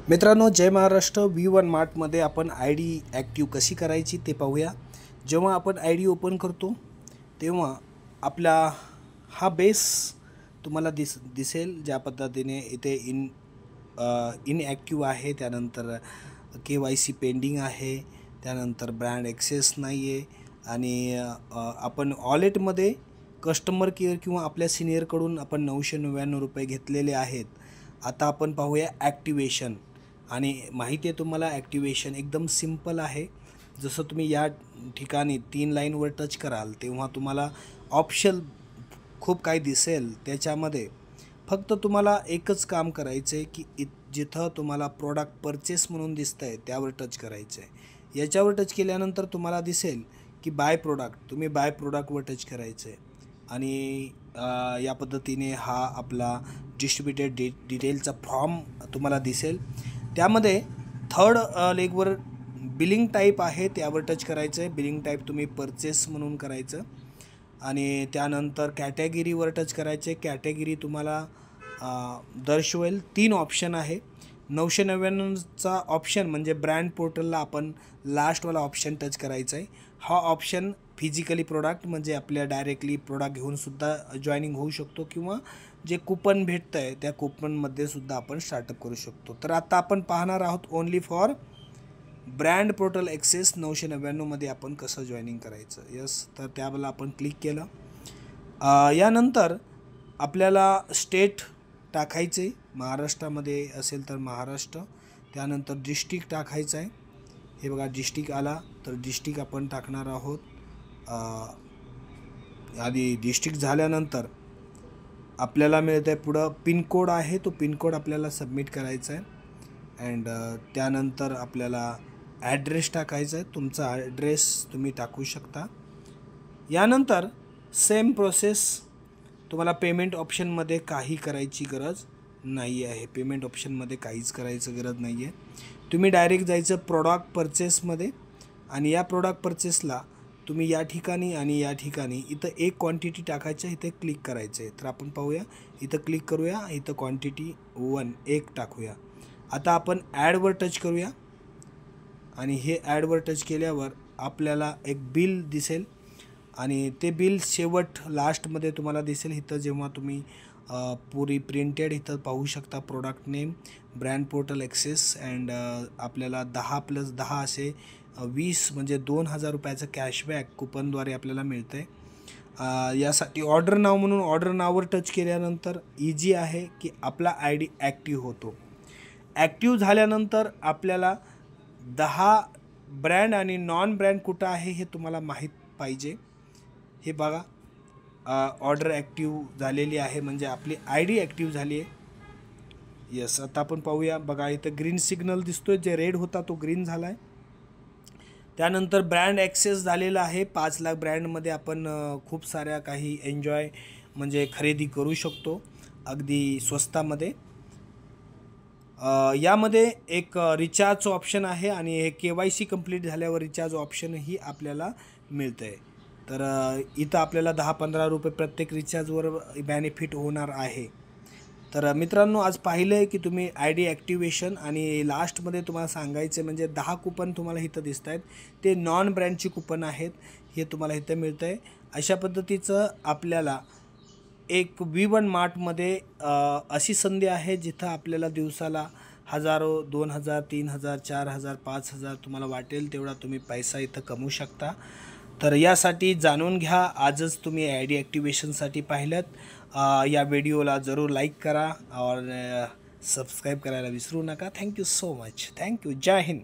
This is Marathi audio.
मित्रांनो, जय महाराष्ट्र. V1 मार्टमध्ये आपण ID ॲक्टिव्ह कशी करायची ते पाहूया. जेव्हा आपण ID ओपन करतो तेव्हा आपला हा बेस तुम्हाला दिसेल. ज्या पद्धतीने इथे इनॲक्टिव्ह आहे, त्यानंतर KYC पेंडिंग आहे, त्यानंतर ब्रँड ॲक्सेस नाही आहे आणि आपण वॉलेटमध्ये कस्टमर केअर किंवा आपल्या सिनियरकडून आपण 999 रुपये घेतलेले आहेत. आता आपण पाहूया ॲक्टिवेशन. आणि माहिती आहे तुम्हाला, ॲक्टिवेशन एकदम सिंपल आहे. जसं तुम्ही या ठिकाणी 3 लाईनवर टच कराल तेव्हा तुम्हाला ऑप्शन खूप काही दिसेल. त्याच्यामध्ये फक्त तुम्हाला एकच काम करायचं आहे की जिथं तुम्हाला प्रोडक्ट परचेस म्हणून दिसतं आहे त्यावर टच करायचं आहे. याच्यावर टच केल्यानंतर तुम्हाला दिसेल की बाय प्रोडक्ट, तुम्ही बाय प्रोडक्टवर टच करायचं आहे आणि या पद्धतीने हा आपला डिस्ट्रीब्युटेड डिटेलचा फॉर्म तुम्हाला दिसेल. त्यामध्ये थर्ड लेगवर बिलिंग टाईप आहे, त्यावर टच करायचं आहे. बिलिंग टाईप तुम्ही परचेस म्हणून करायचं आणि त्यानंतर कॅटेगरीवर टच करायचे. कॅटेगरी तुम्हाला दर्शवेल. 3 ऑप्शन आहे. 999चा ऑप्शन म्हणजे ब्रँड पोर्टलला आपण लास्टवाला ऑप्शन टच करायचा आहे. हा ऑप्शन फिजिकली प्रोडक्ट म्हणजे आपल्या डायरेक्टली प्रोडक्ट घेऊनसुद्धा जॉईनिंग होऊ शकतो किंवा जे कूपन भेटतं आहे त्या कूपनमध्ये सुद्धा आपण स्टार्टअप करू शकतो. तर आता आपण पाहणार आहोत only for brand portal access 999मध्ये आपण कसं जॉईनिंग करायचं. यस, तर त्यावेळेला आपण क्लिक केलं. यानंतर आपल्याला स्टेट टाकायचे. महाराष्ट्रामध्ये असेल तर महाराष्ट्र, त्यानंतर डिस्ट्रिक्ट टाकायचं आहे. हे बघा, डिस्ट्रिक्ट आला तर डिस्ट्रिक्ट आपण टाकणार आहोत. आधी डिस्ट्रिक्ट झाल्यानंतर आपल्याला मिळतं आहे पुढं पिनकोड आहे, तो पिनकोड आपल्याला सबमिट करायचा आहे. अँड त्यानंतर आपल्याला ॲड्रेस टाकायचा आहे. तुमचा ॲड्रेस तुम्ही टाकू शकता. यानंतर सेम प्रोसेस. तुम्हाला पेमेंट ऑप्शनमध्ये काही करायची गरज नाही आहे. पेमेंट ऑप्शनमध्ये काहीच करायचं गरज नाही आहे. तुम्ही डायरेक्ट जायचं प्रोडक्ट परचेसमध्ये आणि या प्रोडक्ट परचेसला तुम्ही या ठिकाणी आणि या ठिकाणी इथं एक क्वांटिटी टाकायचं, इथे क्लिक करायचं आहे. तर आपण पाहूया, इथं क्लिक करूया. इथं क्वांटिटी 1 टाकूया. आता आपण ॲडवर टच करूया आणि हे ॲडवर टच केल्यावर आपल्याला एक बिल दिसेल आणि ते बिल शेवट लास्टमध्ये तुम्हाला दिसेल. इथं जेव्हा तुम्ही पुरी प्रिंटेड इथं पाहू शकता product name, brand portal access and आपल्याला 10 + 10 असे 20 म्हणजे 2000 रुपयाचं कॅशबॅक कुपनद्वारे आपल्याला मिळतं आहे. यासाठी ऑर्डर नाव म्हणून ऑर्डर नाववर टच केल्यानंतर इजी आहे की आपला ID ॲक्टिव्ह होतो. ॲक्टिव्ह झाल्यानंतर आपल्याला 10 ब्रँड आणि नॉन ब्रँड कुठं आहे हे तुम्हाला माहीत पाहिजे. हे बघा, ऑर्डर ॲक्टिव्ह झालेली आहे म्हणजे आपली ID ॲक्टिव्ह झाली आहे. यस, आता आपण पाहूया. बघा, इथं ग्रीन सिग्नल दिसतोय, जे रेड होता तो ग्रीन झाला आहे. त्यानंतर ब्रँड ॲक्सेस झालेला आहे. 5 लाख ब्रँडमध्ये आपण खूप साऱ्या काही एन्जॉय म्हणजे खरेदी करू शकतो अगदी स्वस्तामध्ये. यामध्ये एक रिचार्जचं ऑप्शन आहे आणि हे KYC कंप्लीट झाल्यावर रिचार्ज ऑप्शनही आपल्याला मिळतं आहे. तर इथं आपल्याला 10-15 रुपये प्रत्येक रिचार्जवर बेनिफिट होणार आहे. तर मित्रांनो, आज पाहिलं आहे की तुम्ही ID ॲक्टिवेशन आणि लास्टमध्ये तुम्हाला सांगायचं म्हणजे 10 कूपन तुम्हाला इथं दिसत आहेत, ते नॉन ब्रँडची कूपन आहेत. हे तुम्हाला इथं मिळतं आहे. अशा पद्धतीचं आपल्याला एक V1 मार्टमध्ये अशी संधी आहे जिथं आपल्याला दिवसाला हजारो, 2000, 3000, 4000, 5000 तुम्हाला वाटेल तेवढा तुम्ही पैसा इथं कमवू शकता. तर यासाठी जाणून घ्या. आजच तुम्ही ID ॲक्टिवेशनसाठी पाहिलं. या व्हिडिओला जरूर लाईक करा और सबस्क्राईब करायला विसरू नका. Thank you so much. थँक्यू. जय हिंद.